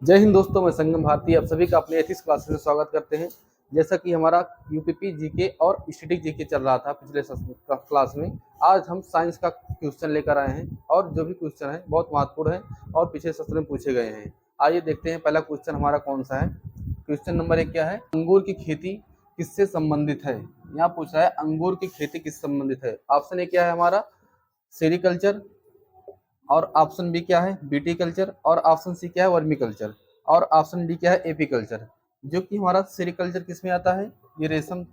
जय हिंद दोस्तों, मैं संगम भारती आप सभी का अपने एथिक्स क्लासेस में स्वागत करते हैं। जैसा कि हमारा यूपीपी जीके और स्टैटिक जीके चल रहा था पिछले क्लास में, आज हम साइंस का क्वेश्चन लेकर आए हैं और जो भी क्वेश्चन है बहुत महत्वपूर्ण है और पिछले सत्र में पूछे गए हैं। आइए देखते हैं पहला क्वेश्चन हमारा कौन सा है। क्वेश्चन नंबर 1 क्या है, अंगूर की खेती किससे संबंधित है। यहाँ पूछा है अंगूर की खेती किससे संबंधित है। ऑप्शन ए क्या है हमारा, सेरिकल्चर, और ऑप्शन बी क्या है, विटीकल्चर, और ऑप्शन सी क्या है, वर्मिकल्चर, और ऑप्शन डी क्या है, एपीकल्चर। जो कि हमारा सेरिकल्चर किस में आता है, ये रेशम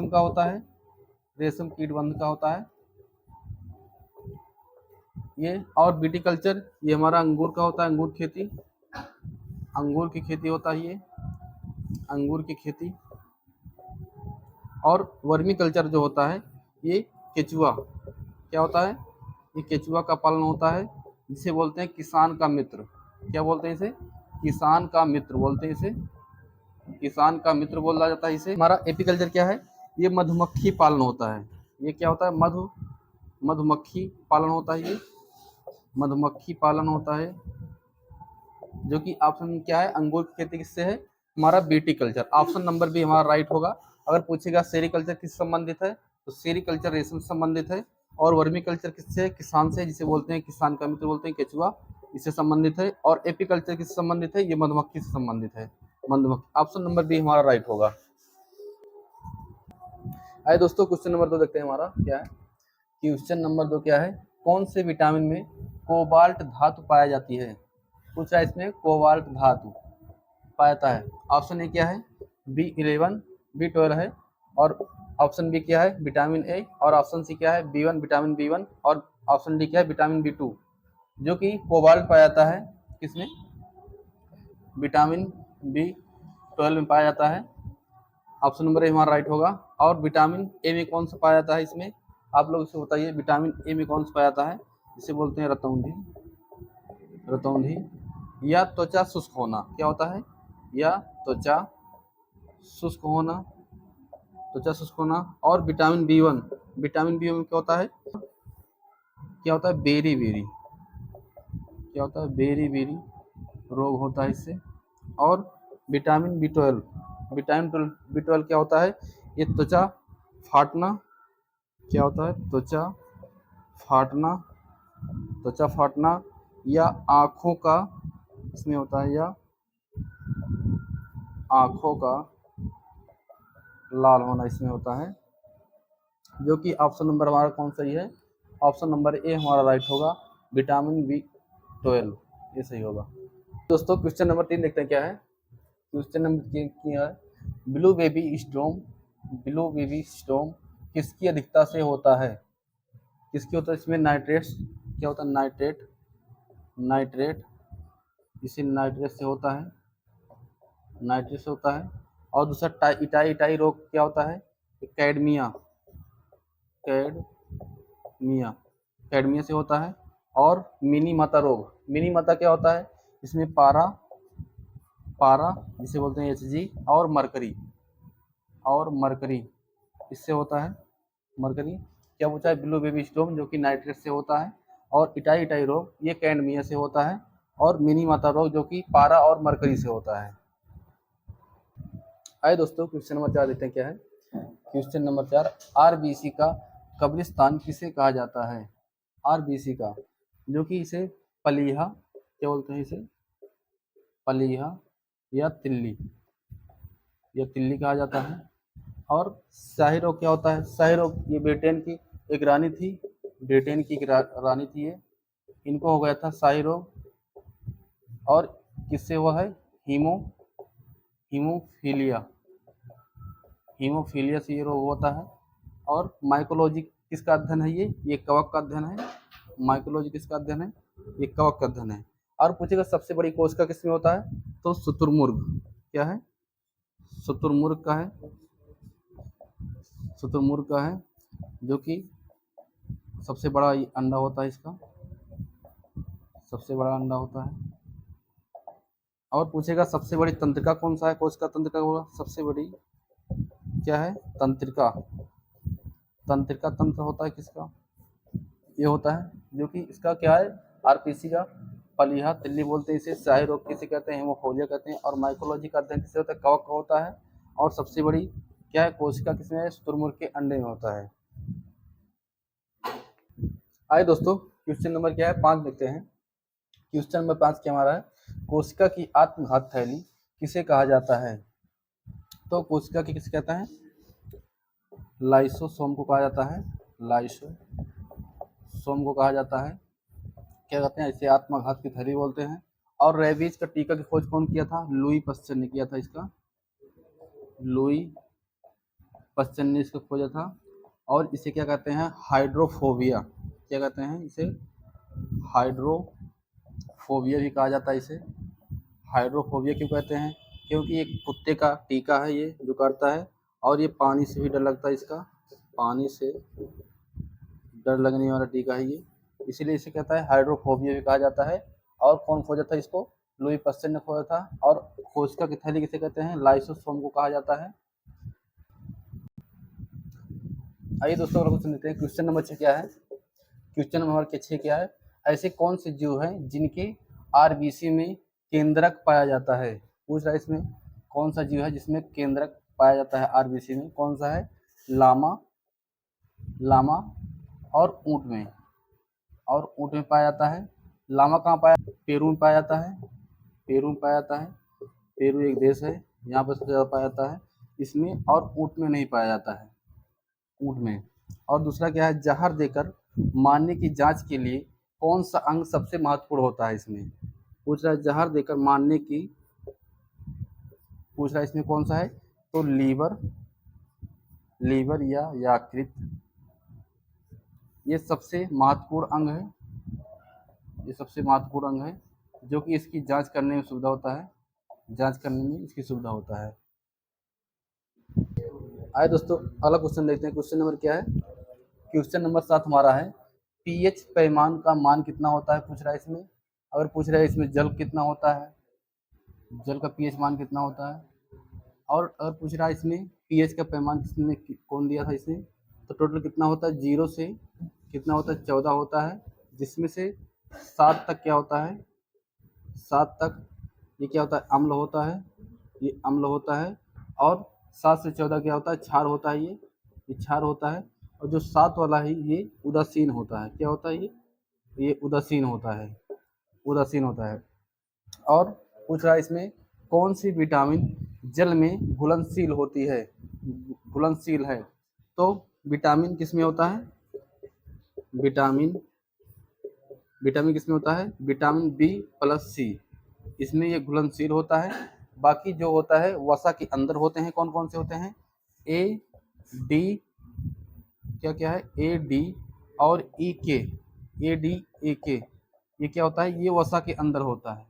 का होता है, रेशम कीटबंध का होता है ये। और विटीकल्चर ये हमारा अंगूर का होता है, अंगूर की खेती होता है ये, अंगूर की खेती। और वर्मिकल्चर जो होता है ये केचुआ, क्या होता है, ये केचुआ का पालन होता है, जिसे बोलते हैं किसान का मित्र। क्या बोलते हैं इसे, किसान का मित्र बोलते हैं इसे, किसान का मित्र बोला जाता है इसे। हमारा एपीकल्चर क्या है, ये मधुमक्खी पालन होता है। ये क्या होता है, मधुमक्खी पालन होता है, ये मधुमक्खी पालन होता है। जो कि ऑप्शन क्या है, अंगूर की खेती किससे है, हमारा विटीकल्चर। ऑप्शन नंबर बी हमारा राइट होगा। अगर पूछेगा सेरिकल्चर किस संबंधित है, तो सेरिकल्चर रेशम से संबंधित है। और वर्मिकल्चर किससे है, किसान से, जिसे बोलते हैं किसान का मित्र बोलते हैं, केचुआ, इससे संबंधित है। और एपीकल्चर किससे संबंधित है, ये मधुमक्खी से संबंधित है, मधुमक्खी। ऑप्शन नंबर बी हमारा राइट होगा। आइए दोस्तों क्वेश्चन नंबर 2 देखते हैं हमारा क्या है। क्वेश्चन नंबर 2 क्या है, कौन से विटामिन में कोबाल्ट धातु पाया जाती है। पूछा इसमें कोबाल्ट धातु पाया है। ऑप्शन ए क्या है, B11, B12 है। और ऑप्शन बी क्या है, विटामिन ए। और ऑप्शन सी क्या है, B1, विटामिन B1। और ऑप्शन डी क्या है, विटामिन B2। जो कि कोबाल्ट पाया जाता है किसमें, विटामिन B12 में पाया जाता है। ऑप्शन नंबर ए हमारा राइट होगा। और विटामिन ए में कौन सा पाया जाता है इसमें, आप लोग इसे बताइए, विटामिन ए में कौन सा पाया जाता है। इसे बोलते हैं रतौंधी या त्वचा शुष्क होना। क्या होता है, या त्वचा शुष्क होना, त्वचा शुष्क होना। और विटामिन B1 में क्या होता है, बेरी बेरी, क्या होता है, बेरी बेरी रोग होता है इससे। और विटामिन B12 क्या होता है, ये त्वचा फाटना, क्या होता है, त्वचा फाटना या आँखों का इसमें होता है, या आँखों का लाल होना इसमें होता है। जो कि ऑप्शन नंबर हमारा कौन सही है, ऑप्शन नंबर ए हमारा राइट होगा, विटामिन B12 ये सही होगा। दोस्तों क्वेश्चन नंबर 3 देखते हैं क्या है। क्वेश्चन नंबर क्या है, ब्लू बेबी स्टोम किसकी अधिकता से होता है, किसकी होता है इसमें, नाइट्रेट्स, क्या होता है, नाइट्रेट, इसे नाइट्रेट से होता है, और दूसरा इटाई रोग क्या होता है, कैडमिया से होता है। और मिनी माता क्या होता है, इसमें पारा जिसे बोलते हैं Hg, और मरकरी इससे होता है, मरकरी। क्या पूछा है, ब्लू बेबी स्टोम जो कि नाइट्रेट से होता है। और इटाई रोग ये कैडमिया से होता है। और मिनी माता रोग जो कि पारा और मरकरी से होता है। आइए दोस्तों क्वेश्चन नंबर 4 देखते हैं क्या है। क्वेश्चन नंबर 4, आरबीसी का कब्रिस्तान किसे कहा जाता है। आरबीसी का, जो कि इसे पलीहा, क्या बोलते हैं इसे, पलीहा या तिल्ली कहा जाता है। और शाही रोग क्या होता है, शाही रोग ये ब्रिटेन की एक रानी थी, ये, इनको हो गया था शाही रोग। और किससे हुआ है, हीमोफीलिया से ये रोग होता है। और माइकोलॉजी किसका अध्ययन है, ये कवक का अध्ययन है। माइकोलॉजी किसका अध्ययन है, ये कवक का अध्ययन है। और पूछेगा सबसे बड़ी कोशिका किसमें होता है, तो शुतुरमुर्ग, क्या है, शुतुरमुर्ग का है, जो कि सबसे बड़ा अंडा होता है, इसका सबसे बड़ा अंडा होता है। और पूछेगा सबसे बड़ी तंत्रिका कौन सा है, कोशिका तंत्रिका होगा सबसे बड़ी, क्या है, तंत्रिका तंत्र होता है किसका, ये होता है, जो कि इसका क्या है, आरबीसी का पलीहा तिल्ली बोलते हैं इसे, स्याही रोग किसे कहते हैं, हेमोफोलिया कहते हैं, और माइकोलॉजी का अध्ययन किसे होता है, कवक का होता है, और सबसे बड़ी क्या है, कोशिका किसमें है, शुतुरमुर्ग के अंडे में होता है। आइए दोस्तों, क्वेश्चन नंबर क्या है, 5 देखते हैं। क्वेश्चन नंबर 5 क्या हमारा है, कोशिका की आत्मघात थैली किसे कहा जाता है। तो कोशिका की किसे कहता है, लाइसोसोम को कहा जाता है, लाइसोसोम को कहा जाता है। क्या कहते हैं, इसे आत्मघात की थैली बोलते हैं। और रेबीज का टीका की खोज कौन किया था, लुई पस्चर ने किया था इसका, लुई पस्चर ने इसको खोजा था। और इसे क्या कहते हैं, हाइड्रोफोबिया, क्या कहते हैं इसे, हाइड्रोफोबिया भी कहा जाता है इसे। हाइड्रोफोबिया क्यों कहते हैं, क्योंकि एक कुत्ते का टीका है ये जो करता है, और ये पानी से भी डर लगता है इसका, पानी से डर लगने वाला टीका है ये, इसीलिए इसे कहता है हाइड्रोफोबिया भी कहा जाता है। और कौन खोजा था इसको, लुई पस्चर ने खोजा था। और कोशिका की थैली किसे कहते हैं, लाइसोसोम को कहा जाता है। आइए दोस्तों अगला क्वेश्चन लेते हैं। क्वेश्चन नंबर 6 क्या है, क्वेश्चन नंबर 6 क्या है, ऐसे कौन से जीव हैं जिनके आरबीसी में केंद्रक पाया जाता है। पूछ रहा है इसमें कौन सा जीव है जिसमें केंद्रक पाया जाता है आरबीसी में, कौन सा है, लामा और ऊंट में, और ऊंट में पाया जाता है। लामा कहाँ पाया, पेरू में पाया जाता है, पेरू में पाया जाता है, पेरू एक देश है, यहाँ पर सबसे ज़्यादा पाया जाता है इसमें, और ऊंट में नहीं पाया जाता है, ऊंट में। और दूसरा क्या है, जहर देकर मारने की जांच के लिए कौन सा अंग सबसे महत्वपूर्ण होता है इसमें। पूछ रहा है जहर देकर मारने की, पूछ रहा है इसमें कौन सा है, तो लीवर या यकृत, ये सबसे महत्वपूर्ण अंग है, ये सबसे महत्वपूर्ण अंग है, जो कि इसकी जांच करने में सुविधा होता है, जांच करने में इसकी सुविधा होता है। आइए दोस्तों अगला क्वेश्चन देखते हैं। क्वेश्चन नंबर क्या है, क्वेश्चन नंबर 7 हमारा है, पीएच पैमान का मान कितना होता है। पूछ रहा है इसमें, अगर पूछ रहा है इसमें जल कितना होता है, जल का पीएच मान कितना होता है। और अगर पूछ रहा है इसमें पीएच का पैमान किसने कौन दिया था इसमें, तो टोटल कितना होता है, 0 से कितना होता है, 14 होता है, जिसमें से 7 तक क्या होता है, 7 तक ये क्या होता है, अम्ल होता है, ये अम्ल होता है। और 7 से 14 क्या होता है, क्षार होता है, ये क्षार होता है। और जो 7 वाला है ये उदासीन होता है, क्या होता है ये उदासीन होता है, उदासीन होता है। और पूछ रहा है इसमें कौन सी विटामिन जल में घुलनशील होती है, घुलनशील है। तो विटामिन किसमें होता है, विटामिन किसमें होता है, विटामिन B+C, इसमें ये घुलनशील होता है। बाकी जो होता है वसा के अंदर होते हैं, कौन कौन से होते हैं, A, D, क्या है, AD और EK, AD AK, ये क्या होता है, ये वसा के अंदर होता है,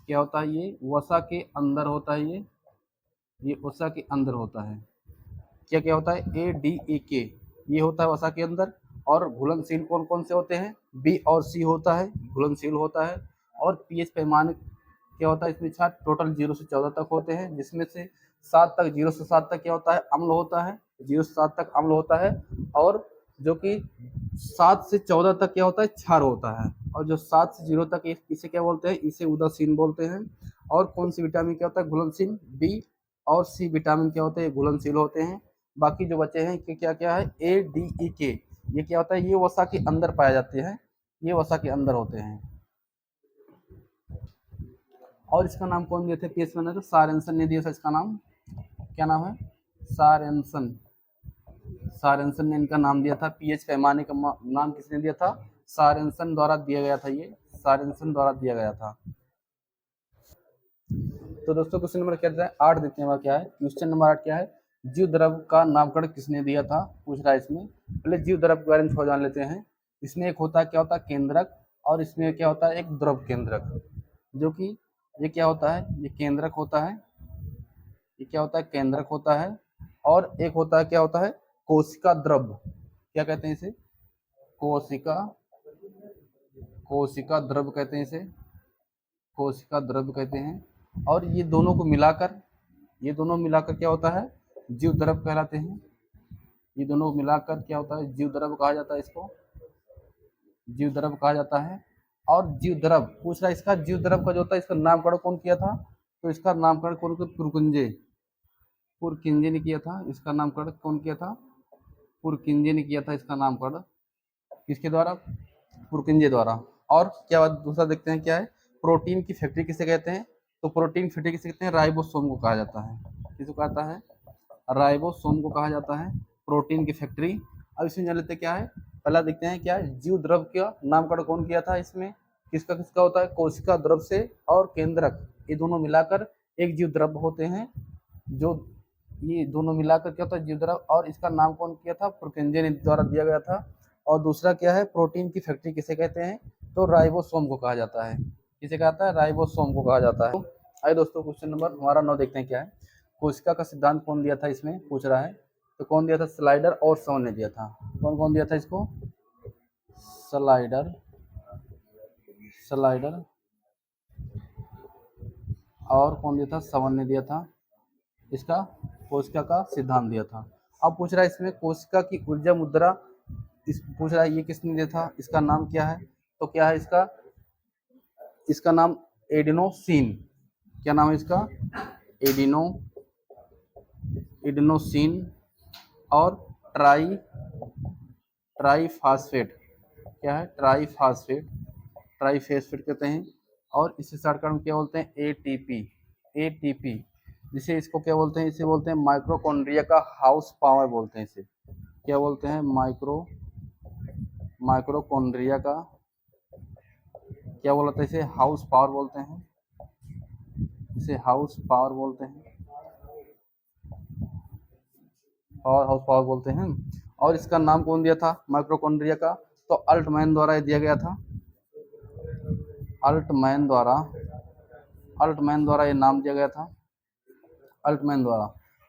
क्या होता है, ये वसा के अंदर होता है, ये वसा के अंदर होता है। क्या क्या होता है, ADAK, ये होता है वसा के अंदर। और घुलनशील कौन कौन से होते हैं, B और C होता है, घुलनशील होता है। और पीएच पैमाने क्या होता है इसमें, छात्र टोटल 0 से 14 तक होते हैं, जिसमें से 7 तक, 0 से 7 तक क्या होता है, अम्ल होता है, 0 से 7 तक अम्ल होता है। और जो कि 7 से 14 तक क्या होता है, क्षार होता है। और जो 7 से 0 तक इसे क्या बोलते हैं, इसे उदासीन बोलते हैं। और कौन सी विटामिन क्या होता है, घुलनशील, B और C विटामिन क्या होते हैं, घुलनशील होते हैं। बाकी जो बचे हैं कि क्या क्या है, ADEK, ये क्या होता है, ये वसा के अंदर पाए जाते हैं, ये वसा के अंदर होते हैं। और इसका नाम कौन दिए थे पीएच पैमाने, तो सारेंसन ने दिया था इसका नाम, क्या नाम है, सारेंसन, सारेंसन ने इनका नाम दिया था। पीएच पैमाने का नाम किसने दिया था, सारेंसन द्वारा दिया गया था, ये सारेंसन द्वारा दिया गया था। तो दोस्तों क्वेश्चन नंबर क्या है, 8 देखते हैं क्या है। क्वेश्चन नंबर 8 क्या है, जीव द्रव का नामकरण किसने दिया था। पूछ रहा है इसमें, पहले जीव द्रव के बारे में थोड़ा जान लेते हैं। इसमें एक होता है क्या होता है, केंद्रक, और इसमें क्या होता है, एक द्रव केंद्रक, जो कि ये क्या होता है, ये केंद्रक होता है, ये क्या होता है, केंद्रक होता है। और एक होता है क्या होता है, कोशिका द्रव, क्या कहते हैं इसे, कोशिका द्रव कहते हैं इसे, कोशिका द्रव कहते हैं। और ये दोनों को मिलाकर, ये दोनों मिलाकर क्या होता है, जीव द्रव कहलाते हैं। ये दोनों मिलाकर क्या होता है, जीव द्रव कहा जाता है, इसको जीव द्रव कहा जाता है। और जीवद्रव पूछ रहा है, इसका जीवद्रव का जो होता है इसका नामकरण कौन किया था, तो इसका नामकरण कौन किया, पुरकिंजे ने किया था। इसका नामकरण कौन किया था, पुरकिंजे ने किया था इसका नामकरण, किसके द्वारा, पुरकिंजे द्वारा। और क्या बात दूसरा देखते हैं क्या है, प्रोटीन की फैक्ट्री किसे कहते हैं, तो प्रोटीन फैक्ट्री किसे कहते हैं, राइबोसोम को कहा जाता है। किसको कहता है, राइबोसोम को कहा जाता है प्रोटीन की फैक्ट्री। अब इसमें जान लेते हैं क्या है, पहला देखते हैं क्या है, जीव द्रव का नामकरण कौन किया था, इसमें किसका किसका होता है, कोशिका द्रव से और केंद्रक, ये दोनों मिलाकर एक जीव द्रव होते हैं, जो ये दोनों मिलाकर क्या होता है जीव द्रव, और इसका नाम कौन किया था, पुरकिंजे ने द्वारा दिया गया था। और दूसरा क्या है, प्रोटीन की फैक्ट्री किसे कहते हैं, तो राइबोसोम को कहा जाता है। किसे कहता है, राइबोसोम को कहा जाता है। आइए दोस्तों क्वेश्चन नंबर हमारा 9 देखते हैं क्या है, कोशिका का सिद्धांत कौन दिया था, इसमें पूछ रहा है, तो कौन दिया था, स्लाइडर और सवन ने दिया था। कौन कौन दिया था इसको, स्लाइडर और कौन दिया था, सवन ने दिया था, इसका कोशिका का सिद्धांत दिया था। अब पूछ रहा है इसमें कोशिका की ऊर्जा मुद्रा, इस पूछ रहा है ये किसने दिया था, इसका नाम क्या है, तो क्या है इसका नाम एडिनोसिन, क्या नाम है इसका, एडिनोसिन और ट्राईफास्फेट, क्या है, ट्राईफास्फेट कहते हैं। और इसे शॉर्टकट में क्या बोलते हैं, एटीपी, जिसे इसको क्या बोलते हैं, इसे बोलते हैं माइक्रोकॉन्ड्रिया का हाउस पावर बोलते हैं, इसे क्या बोलते हैं, माइक्रोकॉन्ड्रिया का क्या बोलते हैं, इसे हाउस पावर बोलते हैं, इसे हाउस पावर बोलते हैं, और हाउस पावर बोलते हैं। और इसका नाम कौन दिया था माइक्रोकॉन्ड्रिया का, तो अल्टमैन द्वारा ये दिया गया था, अल्टमैन द्वारा ये नाम दिया गया था, अल्टमैन द्वारा।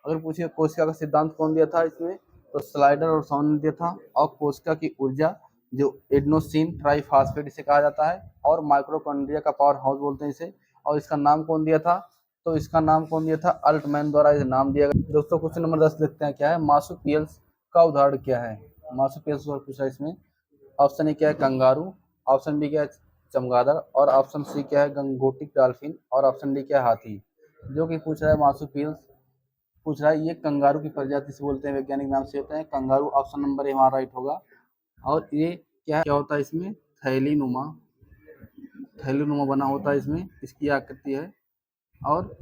अगर पूछिए कोशिका का सिद्धांत कौन दिया था इसमें, तो स्लाइडर और सवन ने दिया था। और कोशिका की ऊर्जा जो एडिनोसिन ट्राईफास्फेट इसे कहा जाता है, और माइक्रोकॉन्ड्रिया का पावर हाउस बोलते हैं इसे। और इसका नाम कौन दिया था, तो इसका नाम कौन दिया था, अल्टमैन द्वारा इसे नाम दिया गया। दोस्तों क्वेश्चन नंबर 10 देखते हैं क्या है, मार्सुपियल्स का उदाहरण क्या है, मार्सुपियल्स पूछा इसमें। ऑप्शन ए क्या है, कंगारू, ऑप्शन बी क्या है, चमगादड़, और ऑप्शन सी क्या है, गंगोटिक डॉल्फिन, और ऑप्शन डी क्या है, हाथी। जो कि पूछ रहा है मार्सुपियल्स पूछ रहा है, ये कंगारू की प्रजाति से बोलते हैं, वैज्ञानिक नाम से होते हैं कंगारू, ऑप्शन नंबर ए हमारा राइट होगा। और ये क्या होता है इसमें, थैलीनुमा बना होता है इसमें, इसकी आकृति है। और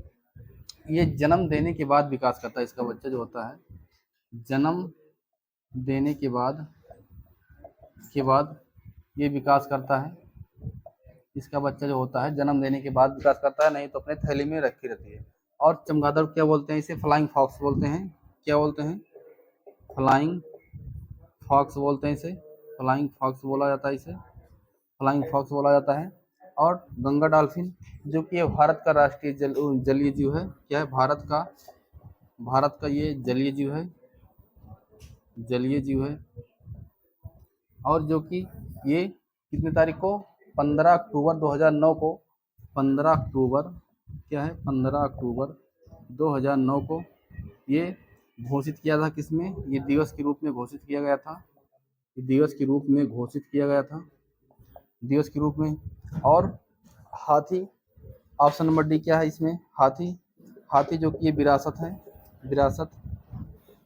ये जन्म देने के बाद विकास करता है, इसका बच्चा जो होता है जन्म देने के बाद ये विकास करता है, इसका बच्चा जो होता है जन्म देने के बाद विकास करता है, नहीं तो अपने थैली में रखी रहती है। और चमगादड़ क्या बोलते हैं, इसे फ्लाइंग फॉक्स बोलते हैं, क्या बोलते हैं, फ्लाइंग फॉक्स बोलते हैं इसे, फ्लाइंग फॉक्स बोला जाता है इसे, फ्लाइंग फॉक्स बोला जाता है। और गंगा डॉल्फिन जो कि भारत का राष्ट्रीय जलीय जीव है, क्या है, भारत का ये जलीय जीव है। और जो कि ये कितनी तारीख को, 15 अक्टूबर 2009 को, 15 अक्टूबर क्या है, 15 अक्टूबर 2009 को ये घोषित किया था, किसमें, ये दिवस के रूप में घोषित किया गया था, दिवस के रूप में। और हाथी, ऑप्शन नंबर डी क्या है इसमें, हाथी जो कि ये विरासत है,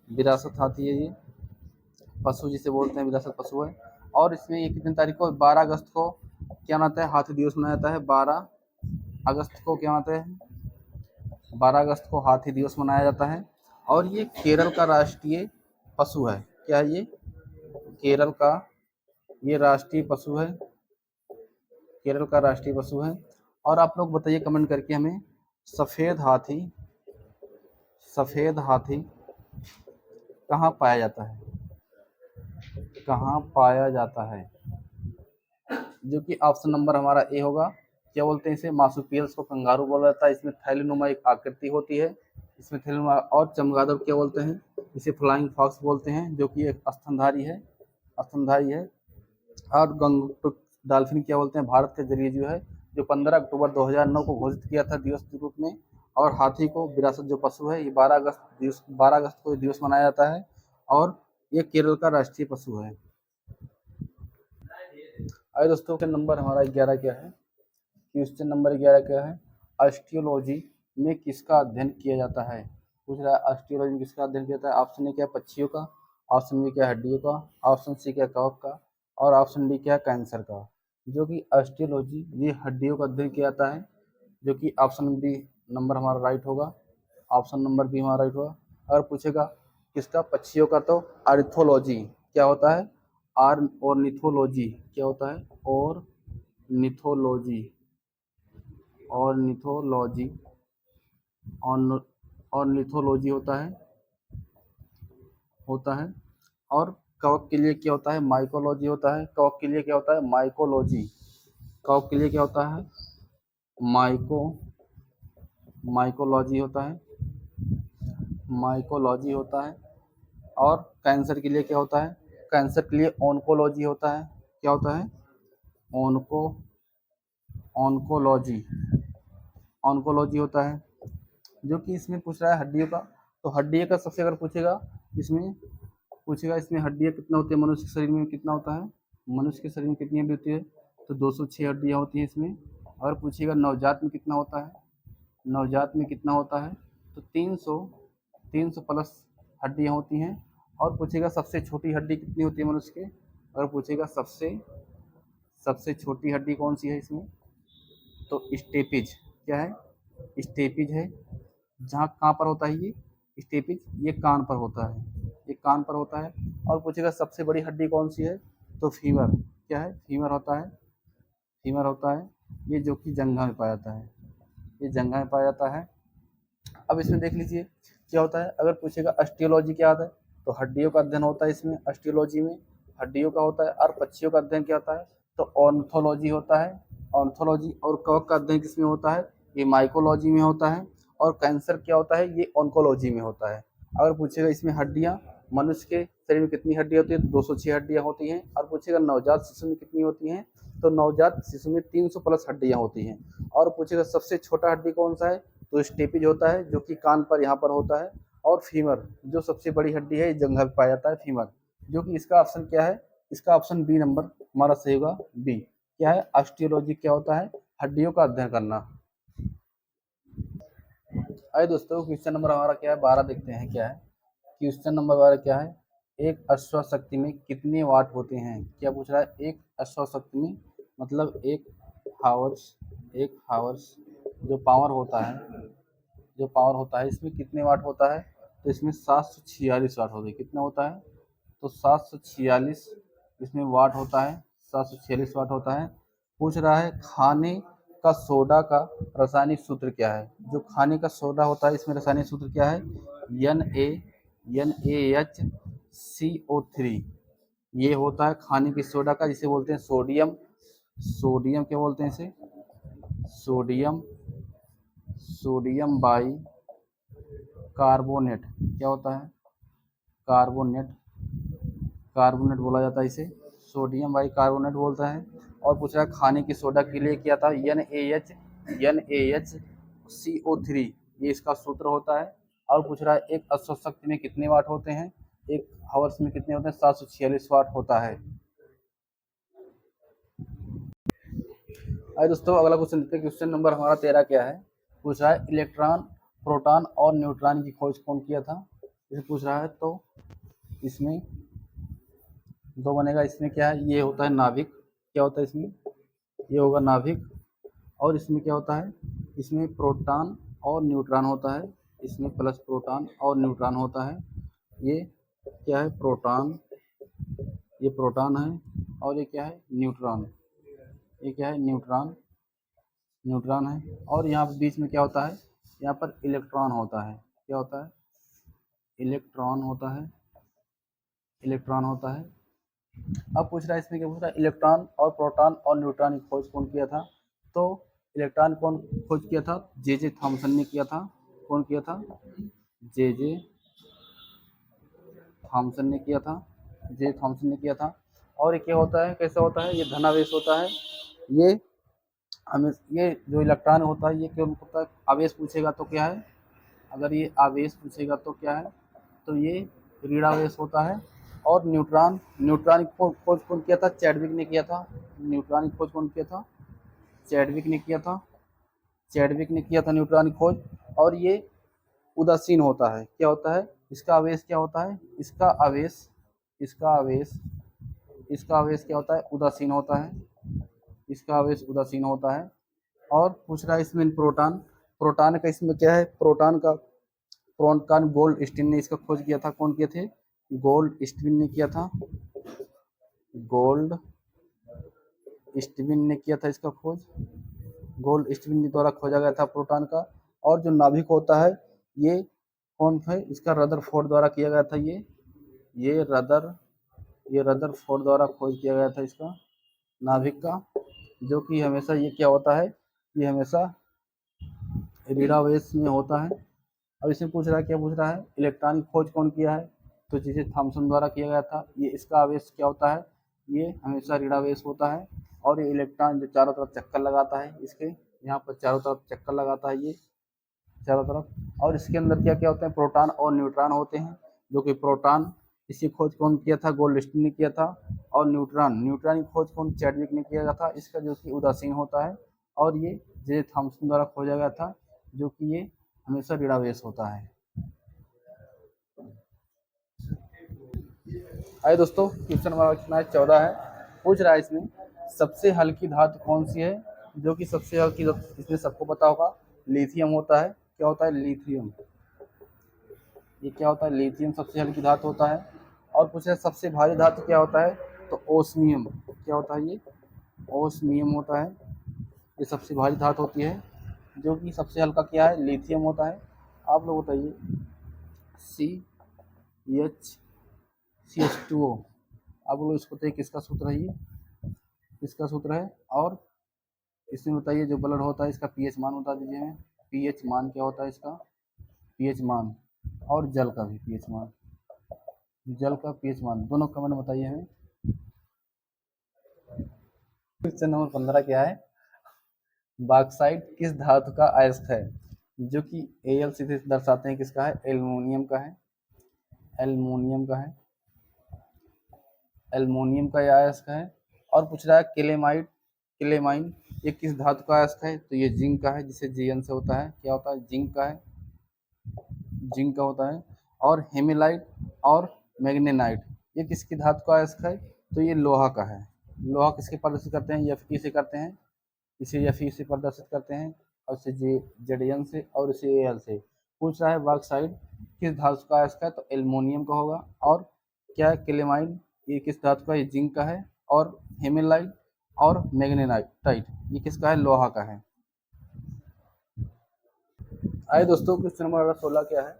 विरासत हाथी है, ये पशु जिसे बोलते हैं, विरासत पशु है। और इसमें ये कितनी तारीख को, 12 अगस्त को क्या मनाता है, हाथी दिवस मनाया जाता है, 12 अगस्त को क्या मनाते हैं, 12 अगस्त को हाथी दिवस मनाया जाता है। और ये केरल का राष्ट्रीय पशु है, क्या है ये, केरल का ये राष्ट्रीय पशु है, केरल का राष्ट्रीय पशु है। और आप लोग बताइए कमेंट करके हमें, सफ़ेद हाथी कहाँ पाया जाता है, जो कि ऑप्शन नंबर हमारा ए होगा। क्या बोलते हैं इसे, मार्सुपियल्स को कंगारू बोला जाता है, इसमें थैलीनुमा एक आकृति होती है, इसमें थैलीनुमा। और चमगादड़ क्या बोलते हैं, इसे फ्लाइंग फॉक्स बोलते हैं, जो कि एक स्तनधारी है। और गंगोटिक डॉल्फिन क्या बोलते हैं, भारत के जलीय जीव है, जो 15 अक्टूबर 2009 को घोषित किया था दिवस के रूप में। और हाथी को विरासत जो पशु है, ये 12 अगस्त को दिवस मनाया जाता है, और ये केरल का राष्ट्रीय पशु है। आइए दोस्तों, क्वेश्चन नंबर हमारा 11 क्या है? क्वेश्चन नंबर 11 क्या है? ऑस्टियोलॉजी में किसका अध्ययन किया जाता है? पूछ रहा है ऑस्टियोलॉजी में किसका अध्ययन किया जाता है। ऑप्शन ए क्या है? पक्षियों का। ऑप्शन बी क्या है? हड्डियों का। ऑप्शन सी क्या है? कवक का। और ऑप्शन डी क्या है? कैंसर का। जो कि ऑस्टियोलॉजी ये हड्डियों का अध्ययन किया जाता है, जो कि ऑप्शन बी नंबर हमारा राइट होगा। ऑप्शन नंबर बी हमारा राइट होगा। अगर पूछेगा किसका? पक्षियों का, तो आर्थोलॉजी क्या होता है? ऑर्निथोलॉजी क्या होता है? ऑर्निथोलॉजी ऑर्निथोलॉजी ऑर्निथोलॉजी होता है। और कवक के लिए क्या होता है? माइकोलॉजी होता है। कवक के लिए क्या होता है? माइकोलॉजी। कवक के लिए क्या होता है? माइकोलॉजी होता है। माइकोलॉजी होता है। और कैंसर के लिए क्या होता है? कैंसर के लिए ऑन्कोलॉजी होता है। क्या होता है? ऑन्को ऑन्कोलॉजी ऑन्कोलॉजी होता है। जो कि इसमें पूछ रहा है हड्डियों का, तो हड्डियों का सबसे अगर पूछेगा इसमें हड्डियाँ कितना होती है? मनुष्य के शरीर में कितना होता है? मनुष्य के शरीर में कितनी हड्डी होती है? तो 206 हड्डियाँ होती हैं इसमें। अगर पूछेगा नवजात में कितना होता है? नवजात में कितना होता है? तो 300 प्लस हड्डियाँ होती हैं। और पूछेगा सबसे छोटी हड्डी कितनी होती है मनुष्य के? अगर पूछेगा सबसे छोटी हड्डी कौन सी है इसमें, तो स्टेपिज। क्या है? स्टेपिज है। जहाँ कहाँ पर होता है ये स्टेपिज? ये कान पर होता है। ये कान पर होता है। और पूछेगा सबसे बड़ी हड्डी कौन सी है, तो फीमर। क्या है? फीमर होता है। फीमर होता है। ये जो कि जंघा में पाया जाता है। ये जंघा में पाया जाता है। अब इसमें देख लीजिए क्या होता है। अगर पूछेगा ऑस्टियोलॉजी क्या होता है, तो हड्डियों का अध्ययन होता है इसमें। ऑस्टियोलॉजी में हड्डियों का होता है। और पक्षियों का अध्ययन क्या होता है? तो ऑर्थोलॉजी होता है। ऑर्थोलॉजी। और कवक का अध्ययन किसमें होता है? ये माइकोलॉजी में होता है। और कैंसर क्या होता है? ये ऑन्कोलॉजी में होता है। अगर पूछेगा इसमें हड्डियाँ, मनुष्य के शरीर में कितनी हड्डियाँ होती है? तो 206 हड्डियाँ होती हैं। और पूछेगा नवजात शिशु में कितनी होती हैं, तो नवजात शिशु में 300 प्लस हड्डियाँ होती हैं। और पूछेगा सबसे छोटा हड्डी कौन सा है, तो स्टेपिज होता है, जो कि कान पर यहाँ पर होता है। और फीमर जो सबसे बड़ी हड्डी है, जंघा पे पाया जाता है फीमर। जो कि इसका ऑप्शन क्या है? इसका ऑप्शन बी नंबर हमारा सही होगा। बी क्या है? ऑस्टियोलॉजी क्या होता है? हड्डियों का अध्ययन करना। आइए दोस्तों, क्वेश्चन नंबर हमारा क्या है? 12 देखते हैं क्या है। क्वेश्चन नंबर 12 क्या है? एक अश्वशक्ति में कितने वाट होते हैं? क्या पूछ रहा है? एक अश्वशक्ति में मतलब एक हावर्स जो पावर होता है इसमें कितने वाट होता है? तो इसमें 746 वाट होता है। कितना होता है? तो 746 इसमें वाट होता है। 746 वाट होता है। पूछ रहा है खाने का सोडा का रासायनिक सूत्र क्या है? जो खाने का सोडा होता है इसमें रासायनिक सूत्र क्या है? NaHCO3। ये होता है खाने की सोडा का, जिसे बोलते हैं सोडियम। सोडियम क्या बोलते हैं इसे? Sodium by carbonate. क्या होता है? कार्बोनेट बोला जाता है इसे। सोडियम बाई कार्बोनेट बोलता है। और पूछ रहा है खाने की सोडा के लिए क्या था? NaHCO3 ये इसका सूत्र होता है। और पूछ रहा है एक अश्वशक्ति में कितने वाट होते हैं? एक हावर्स में कितने होते हैं? 746 वाट होता है। आइए दोस्तों, अगला क्वेश्चन देखते हैं। क्वेश्चन नंबर हमारा 13 क्या है? पूछ रहा है इलेक्ट्रॉन, प्रोटॉन और न्यूट्रॉन की खोज कौन किया था? इसे पूछ रहा है। तो इसमें दो बनेगा। इसमें क्या है? ये होता है नाभिक। क्या होता है इसमें? ये होगा नाभिक। और इसमें क्या होता है? इसमें प्रोटॉन और न्यूट्रॉन होता है। इसमें प्लस प्रोटॉन और न्यूट्रॉन होता है। ये क्या है? प्रोटॉन। ये प्रोटॉन है। और ये क्या है? न्यूट्रॉन। ये क्या है? न्यूट्रॉन है। और यहाँ पर बीच में क्या होता है? यहाँ पर इलेक्ट्रॉन होता है। क्या होता है? इलेक्ट्रॉन होता है। अब पूछ रहा है इसमें क्या पूछ रहा है? इलेक्ट्रॉन और प्रोटॉन और न्यूट्रॉन की खोज कौन किया था? तो इलेक्ट्रॉन कौन खोज किया था? जे थॉमसन ने किया था। कौन किया था? जे थॉमसन ने किया था। और ये क्या होता है? कैसा होता है? ये धनावेश होता है। ये हमें ये जो इलेक्ट्रॉन होता है ये क्यों होता है? आवेश पूछेगा तो क्या है? अगर ये आवेश पूछेगा तो क्या है? तो ये ऋणावेश होता है। और न्यूट्रॉन न्यूट्रॉन की खोज कौन किया था? चैडविक ने किया था। न्यूट्रॉन की खोज कौन किया था? चैडविक ने किया था। चैडविक ने किया था न्यूट्रॉन की खोज। और ये उदासीन होता है। क्या होता है? इसका आवेश क्या होता है? इसका आवेश इसका आवेश क्या होता है? उदासीन होता है। इसका आवेश उदासीन होता है। और पूछ रहा है इसमें प्रोटॉन प्रोटॉन का इसमें क्या है? प्रोटॉन गोल्ड स्टीन ने इसका खोज किया था। कौन किए थे? गोल्ड स्टीन ने किया था। गोल्ड स्टीन ने किया था इसका खोज। गोल्ड स्टीन द्वारा खोजा गया था प्रोटॉन का। और जो नाभिक होता है ये कौन है? इसका रदरफोर्ड द्वारा किया गया था। ये रदरफोर्ड द्वारा खोज किया गया था इसका नाभिक का, जो कि हमेशा ये क्या होता है? ये हमेशा रीडावेस में होता है। अब इसमें पूछ रहा है, क्या पूछ रहा है? इलेक्ट्रॉन की खोज कौन किया है? तो जिसे थॉमसन द्वारा किया गया था। ये इसका आवेश क्या होता है? ये हमेशा ऋणावेश होता है। और ये इलेक्ट्रॉन जो चारों तरफ चक्कर लगाता है, इसके यहाँ पर चारों तरफ चक्कर लगाता है ये चारों तरफ। और इसके अंदर क्या क्या होते हैं? प्रोटॉन और न्यूट्रॉन होते हैं। जो कि प्रोटॉन इसकी खोज कौन किया था? गोल्डस्टीन ने किया था। और न्यूट्रॉन की खोज कौन? चैडविक ने किया था। इसका जो कि उदासीन होता है। और ये जे थॉमसन द्वारा खोजा गया था, जो कि ये हमेशा ऋणावेश होता है। आइए दोस्तों, क्वेश्चन नंबर कितना है? 14 है। पूछ रहा है इसमें सबसे हल्की धातु कौन सी है? जो कि सबसे हल्की इसमें सबको पता होगा, लिथियम होता है। क्या होता है? लिथियम। ये क्या होता है? लिथियम सबसे हल्की धातु होता है। और पूछ रहा है सबसे भारी धातु क्या होता है? तो ओस्मियम। क्या होता है? ये ओस्मियम होता है। ये सबसे भारी धातु होती है। जो कि सबसे हल्का क्या है? लिथियम होता है। आप लोग बताइए। CH2O। आप लोग इसको बताइए किसका सूत्र है? ये किसका सूत्र है? और इसमें बताइए जो ब्लड होता है इसका पीएच मान बता दीजिए हमें। पीएच मान क्या होता है इसका? पीएच मान। और जल का भी पीएच मान, जल का पीएच मान दोनों कमेंट बताइए हमें। क्वेश्चन नंबर 15 क्या है? बॉक्साइट किस धातु का अयस्क है? जो कि Al से दर्शाते हैं किसका है? एल्युमिनियम का है। एल्युमिनियम का है। एल्युमिनियम का यह अयस्क है। और पूछ रहा है क्लेमाइन ये किस धातु का अयस्क है? तो ये जिंक का है, जिसे Zn से होता है। क्या होता है? जिंक का है। जिंक का होता है। और हेमेलाइट और मैग्नेनाइट ये किसकी धातु का अयस्क है? तो ये लोहा का है। लोहा किसके प्रदर्शित करते हैं? Fe से करते हैं। इसे Fe से प्रदर्शित करते हैं। और इसे Zn से और इसे Al से। पूछ रहा है बॉक्साइट किस धातु का अयस्क है? तो एल्युमिनियम का होगा। और क्या है? क्लेमाइन ये किस धातु का? ये जिंक का है। और हेमेलाइट और मैग्नेटाइट ये किसका है? लोहा का है। आइए दोस्तों, क्वेश्चन नंबर 16 क्या है?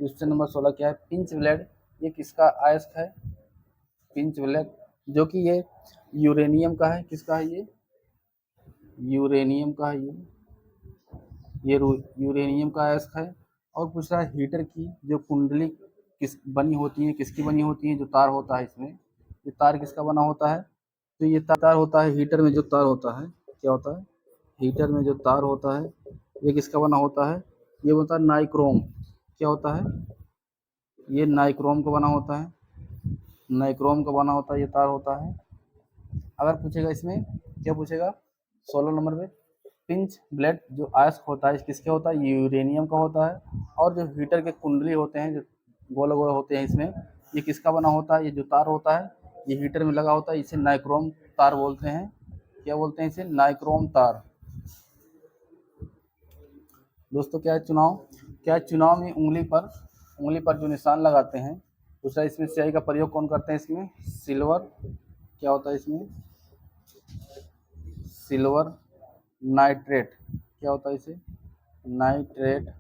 क्वेश्चन नंबर 16 क्या है? पिंच ब्लेड ये किसका अयस्क है? पिंच ब्लेड जो कि ये यूरेनियम का है। किसका है? ये यूरेनियम का है। ये यूरेनियम का अयस्क है। और पूछ रहा है हीटर की जो कुंडली किस बनी होती है, किसकी बनी होती है? जो तार होता है इसमें, ये तार किसका बना होता है? तो ये तार होता है हीटर में जो तार होता है। क्या होता है? हीटर में जो तार होता है ये किसका बना होता है? ये होता है नाइक्रोम। क्या होता है? ये नाइक्रोम का बना होता है। नाइक्रोम का बना होता है ये तार होता है। अगर पूछेगा इसमें क्या पूछेगा 16 नंबर पे? पिंच ब्लेड जो अयस्क होता है किसके होता है? यूरेनियम का होता है। और जो हीटर के कुंडली होते हैं जो गोल गोल होते हैं इसमें, ये किसका बना होता है? ये जो तार होता है ये हीटर में लगा होता है, इसे नाइक्रोम तार बोलते हैं। क्या बोलते हैं इसे? नाइक्रोम तार। दोस्तों क्या है चुनाव में उंगली पर जो निशान लगाते हैं, दूसरा इसमें स्याही का प्रयोग कौन करते हैं? इसमें सिल्वर। क्या होता है इसमें? Silver nitrate. क्या होता है इसे? नाइट्रेट।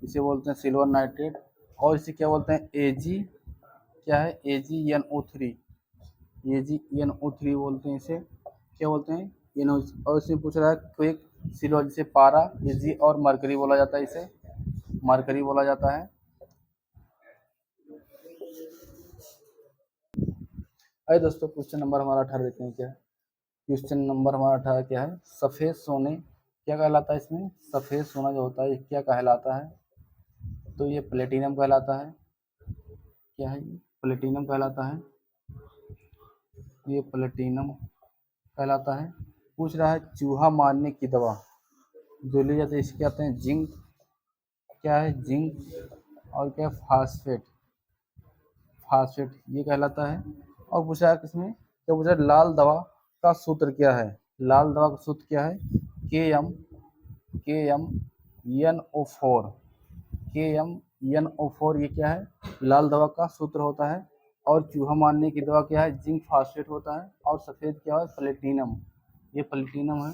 इसे बोलते हैं सिल्वर नाइट्रेट। और इसे क्या बोलते हैं? क्या है? AgNO3। AgNO3 बोलते हैं इसे। क्या बोलते हैं? और इसमें पूछ रहा है क्विक सिल्वर, जिसे पारा Ag और मरकरी बोला जाता है। इसे मरकरी बोला जाता है। आइए दोस्तों, क्वेश्चन नंबर हमारा 18 देखते हैं क्या है। क्वेश्चन नंबर हमारा 18 क्या है? सफ़ेद सोने क्या कहलाता है? इसमें सफ़ेद सोना जो होता है ये क्या कहलाता है? तो ये प्लेटिनम कहलाता है। क्या है ये? प्लेटिनम कहलाता है, ये प्लेटिनम कहलाता है। पूछ रहा है चूहा मारने की दवा जो ली जाती है इसे कहते हैं जिंक, क्या है जिंक, और क्या है फास्फेट, फास्फेट ये कहलाता है। और पूछा है किसमें, क्या पूछा है लाल दवा का सूत्र क्या है, लाल दवा का सूत्र क्या है, के एम NO4, KMNO4 ये क्या है लाल दवा का सूत्र होता है। और चूहा मारने की दवा क्या है जिंक फास्फेट होता है। और सफ़ेद क्या है प्लेटिनम, ये प्लेटिनम है,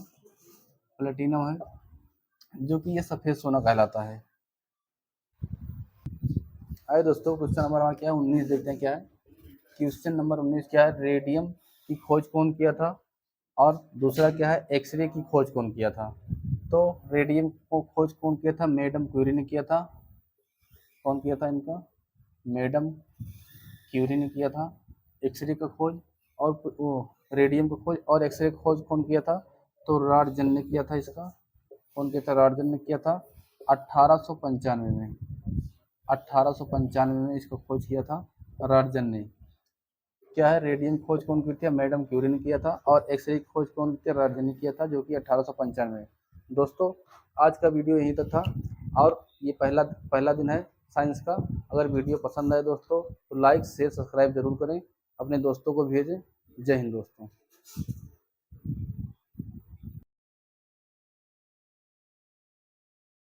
प्लेटिनम है जो कि ये सफ़ेद सोना कहलाता है। आइए दोस्तों क्वेश्चन नंबर हमारा क्या है 19 देखते हैं क्या है। क्वेश्चन नंबर 19 क्या है, रेडियम की खोज कौन किया था, और दूसरा क्या है एक्सरे की खोज कौन किया था। तो रेडियम को खोज कौन किया था, मैडम क्यूरी ने किया था। कौन किया था इनका, मैडम क्यूरी ने किया था एक्सरे का खोज, और वो रेडियम का खोज और एक्सरे का खोज कौन किया था, तो रॉटजन ने किया था इसका। कौन किया था, रॉटजन ने किया था 1895 में, 1895 में इसको खोज किया था रॉटजन ने। क्या है रेडियम खोज कौन की थी, मैडम क्यूरी ने किया था। और एक्सरे की खोज कौन की थी, रॉटजन ने किया था, जो कि 1895 में। दोस्तों आज का वीडियो यहीं तक था, और ये पहला पहला दिन है साइंस का। अगर वीडियो पसंद आए दोस्तों तो लाइक शेयर सब्सक्राइब जरूर करें, अपने दोस्तों को भेजें। जय हिंद दोस्तों।